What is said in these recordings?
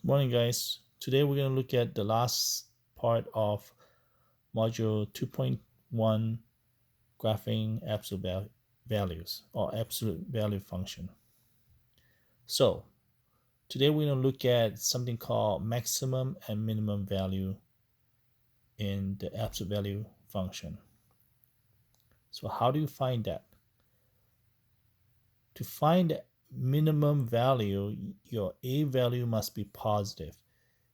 Good morning, guys. Today we're going to look at the last part of Module 2.1 Graphing Absolute Values or Absolute Value Function. So, today we're going to look at something called maximum and minimum value in the absolute value function. So, how do you find that? To find the minimum value, your A value must be positive.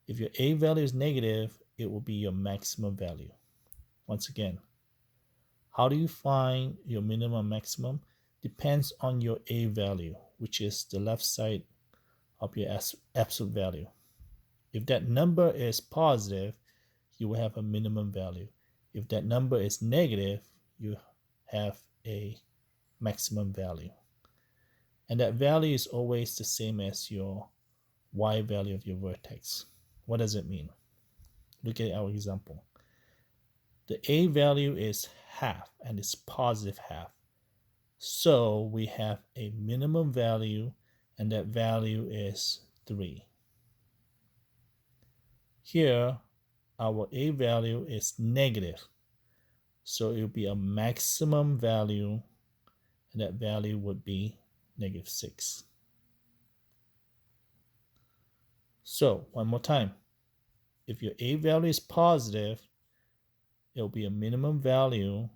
If your A value is negative, it will be your maximum value. Once again, how do you find your minimum maximum? Depends on your A value, which is the left side of your absolute value. If that number is positive, you will have a minimum value. If that number is negative, you have a maximum value. And that value is always the same as your Y value of your vertex. What does it mean? Look at our example. The A value is half and it's positive half. So we have a minimum value and that value is 3. Here, our A value is negative. So it will be a maximum value and that value would be negative 6. So one more time. If your A value is positive, it will be a minimum value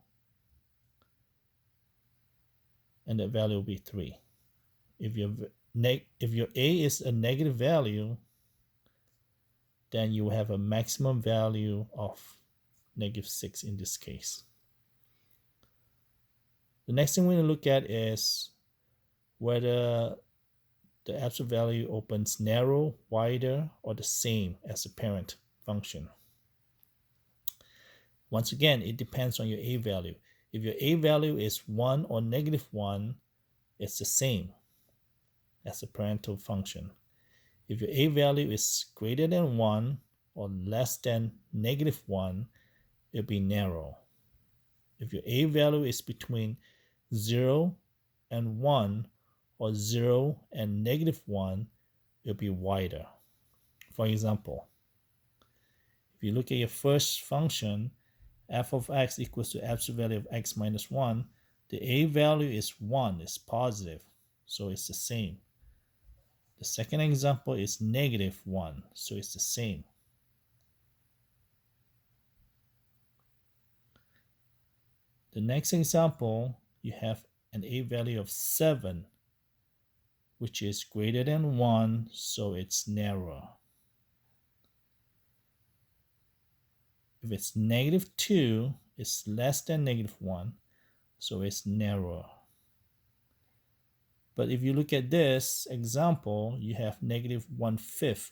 and that value will be 3. If your A is a negative value, then you will have a maximum value of negative 6 in this case. The next thing we're going to look at is whether the absolute value opens narrow, wider, or the same as the parent function. Once again, it depends on your A value. If your A value is 1 or negative 1, it's the same as the parental function. If your A value is greater than 1 or less than negative 1, it'll be narrow. If your A value is between 0 and 1 or 0 and negative 1, it'll be wider. For example, if you look at your first function, f of x equals to absolute value of x minus 1, the A value is 1, it's positive, so it's the same. The second example is negative 1, so it's the same. The next example, you have an A value of 7, which is greater than 1, so it's narrower. If it's negative 2, it's less than negative 1, so it's narrower. But if you look at this example, you have negative 1/5.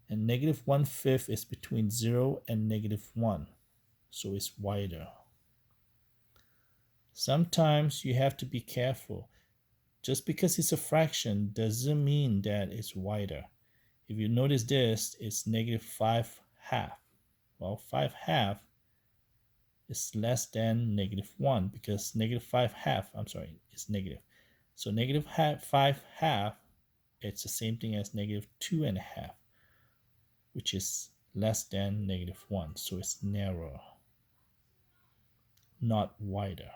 And negative 1/5 is between 0 and negative 1, so it's wider. Sometimes you have to be careful. Just because it's a fraction doesn't mean that it's wider. If you notice this, it's negative 5/2. Well, 5/2 is less than negative 1 because negative 5/2, is negative. So negative 5/2, it's the same thing as negative 2.5, which is less than negative 1. So it's narrower, not wider.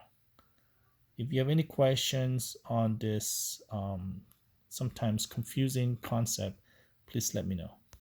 If you have any questions on this sometimes confusing concept, please let me know.